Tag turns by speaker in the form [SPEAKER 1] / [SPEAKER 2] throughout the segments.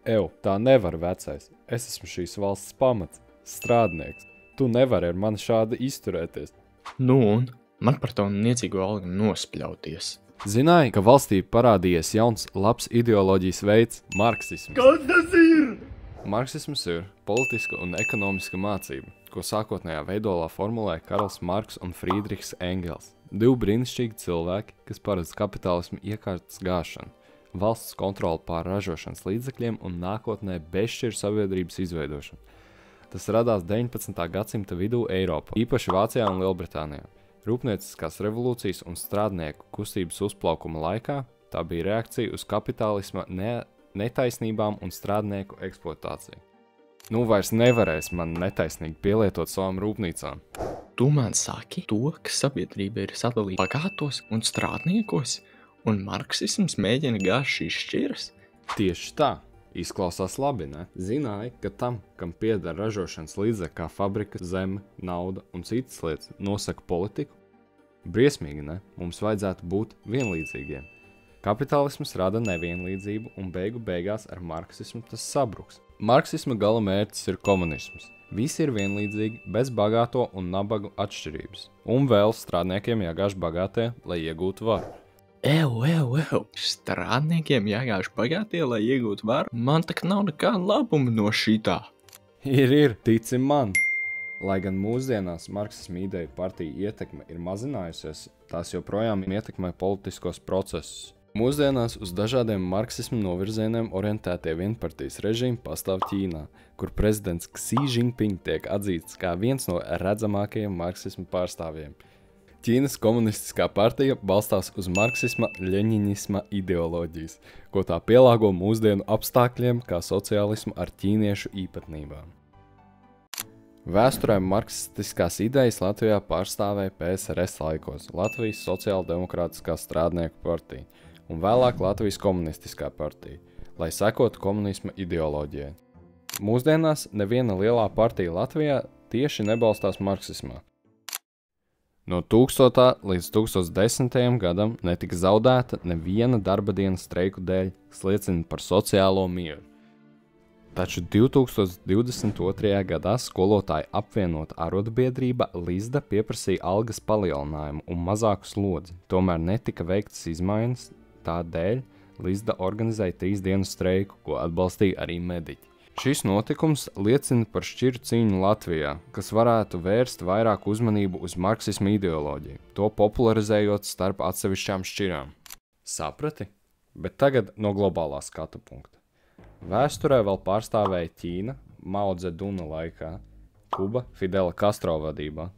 [SPEAKER 1] Tā nevar, vecais. Es esmu šīs valsts pamats, strādnieks. Tu nevari ar mani šādi izturēties.
[SPEAKER 2] Nu un? Man par to niecīgo algu nospļauties.
[SPEAKER 1] Zināji, ka valstī parādījies jauns, labs ideoloģijas veids – marksisms.
[SPEAKER 3] Kas tas ir?
[SPEAKER 1] Marksisms ir politiska un ekonomiska mācība, ko sākotnējā veidolā formulēja Karls Marks un Friedrichs Engels. Divi brīnišķīgi cilvēki, kas paredz kapitālismu iekārtas gāšanu, valsts kontroli pār ražošanas līdzekļiem un nākotnē bezšķiru sabiedrības izveidošanu. Tas radās 19. gadsimta vidū Eiropā, īpaši Vācijā un Lielbritānijā. Rūpnieciskās revolūcijas un strādnieku kustības uzplaukuma laikā tā bija reakcija uz kapitālisma netaisnībām un strādnieku eksploatāciju. Nu vairs nevarēs man netaisnīgi pielietot savām rūpnīcām.
[SPEAKER 2] Tu man saki to, ka sabiedrība ir sadalīta bagātos un strādniekos, un marksisms mēģina gāzt šīs šķiras?
[SPEAKER 1] Tieši tā. Izklausās labi, ne? Zināji, ka tam, kam pieder ražošanas līdzekļi kā fabrika, zeme, nauda un citas lietas, nosaka politiku? Briesmīgi, ne? Mums vajadzētu būt vienlīdzīgiem. Kapitālisms rada nevienlīdzību un beigās ar marksismu tas sabruks. Marksisma gala mērķis ir komunisms. Visi ir vienlīdzīgi, bez bagāto un nabagu atšķirības. Un vēl strādniekiem jāgāž bagātie, lai iegūtu varu.
[SPEAKER 2] Strādniekiem jāgāž bagātie, lai iegūtu varu? Man tak nav nekāda labuma no šitā.
[SPEAKER 1] Ir, tici man. Lai gan mūsdienās marksisma ideju partiju ietekme ir mazinājusies, tās joprojām ietekmē politiskos procesus. Mūsdienās uz dažādiem marksisma novirzieniem orientētie vienpartijas režīmi pastāv Ķīnā, kur prezidents Xi Jinping tiek atzīts kā viens no redzamākajiem marksisma pārstāvjiem. Ķīnas komunistiskā partija balstās uz marksisma-ļeņiņisma ideoloģijas, ko tā pielāgo mūsdienu apstākļiem kā sociālismu ar ķīniešu īpatnībām. Vēsturē marksistiskās idejas Latvijā pārstāvēja PSRS laikos Latvijas sociāldemokrātiskā strādnieku partija un vēlāk Latvijas komunistiskā partija, lai sekotu komunisma ideoloģijai. Mūsdienās neviena lielā partija Latvijā tieši nebalstās marksismā. No 1000. līdz 1010. gadam netika zaudēta neviena darba dienas streiku dēļ, kas liecina par sociālo mieru. Taču 2022. gadā skolotāju apvienota arotbiedrība Lizda pieprasīja algas palielinājumu un mazāku slodzi, tomēr netika veiktas izmaiņas, tādēļ Lizda organizēja 3 dienu streiku, ko atbalstīja arī mediķi. Šis notikums liecina par šķiru cīņu Latvijā, kas varētu vērst vairāk uzmanību uz marksisma ideoloģiju, to popularizējot starp atsevišķām šķirām. Saprati? Bet tagad no globālā skatu punkta. Vēsturē vēl pārstāvēja Ķīna, Mao Dzeduna laikā, Kuba Fidela Castro vadībā,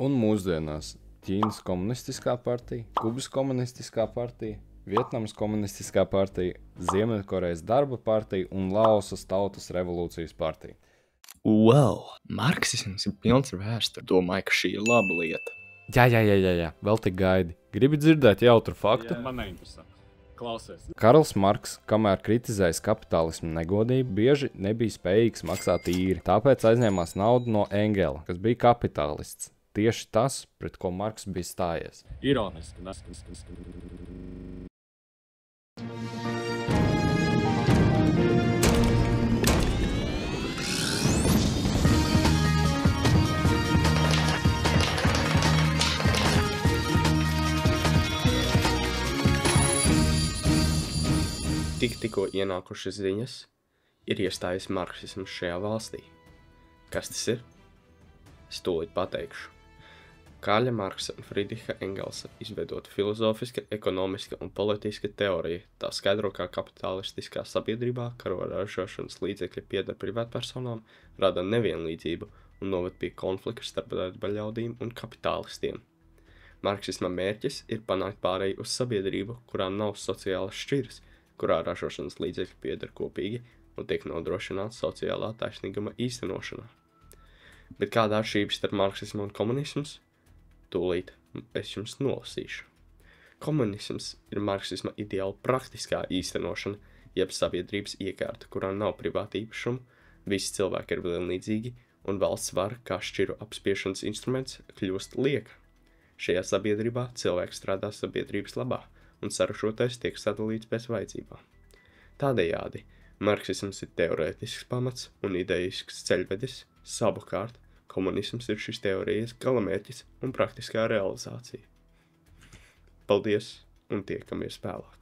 [SPEAKER 1] un mūsdienās Ķīnas komunistiskā partija, Kubas komunistiskā partija, Vietnamas komunistiskā partija, Ziemeļkorejas darba partija un Laosas tautas revolūcijas partija.
[SPEAKER 2] Marksisms ir pilns ar vēsturi. Domāju, ka šī ir laba lieta.
[SPEAKER 1] Jā, vēl tik gaidi. Gribi dzirdēt jautru faktu?
[SPEAKER 3] Man neinteresē. Klausies.
[SPEAKER 1] Karls Marks, kamēr kritizējis kapitālismu negodību, bieži nebija spējīgs maksāt īri, tāpēc aizņēmās naudu no Engela, kas bija kapitālists. Tieši tas, pret ko Marks bija stājies.
[SPEAKER 3] Ironiski.
[SPEAKER 2] Tikko ienākušas ziņas, ir iestājis marksisms šajā valstī. Kas tas ir? Es tūlīt pateikšu. Karla Marksa un Friedricha Engelsa izveidota filozofiska, ekonomiska un politiska teorija. Tā skaidro, kā kapitalistiskā sabiedrībā karo ražošanas līdzekļi pieder privātpersonām, rada nevienlīdzību un noved pie konflikta starp darba ļaudīm un kapitālistiem. Marksisma mērķis ir panākt pārēju uz sabiedrību, kurā nav sociālas šķiras, kurā ražošanas līdzekļi pieder kopīgi un tiek nodrošināta sociālā taisnīguma īstenošanā. Bet kāda atšķirība starp marksismu un komunisms? Tūlīt es jums nolasīšu. Komunisms ir marksisma ideāla praktiskā īstenošana, jeb sabiedrības iekārta, kurā nav privāta īpašuma, visi cilvēki ir vienlīdzīgi un valsts vara kā šķiru apspiešanas instruments kļūst lieka. Šajā sabiedrībā cilvēks strādā sabiedrības labā un saražotais tiek sadalīts pēc vajadzībām. Tādējādi Marksisms ir teorētisks pamats un ideisks ceļvedis, savukārt komunisms ir šīs teorijas galamērķis un praktiskā realizācija. Paldies un tiekamies vēlāk!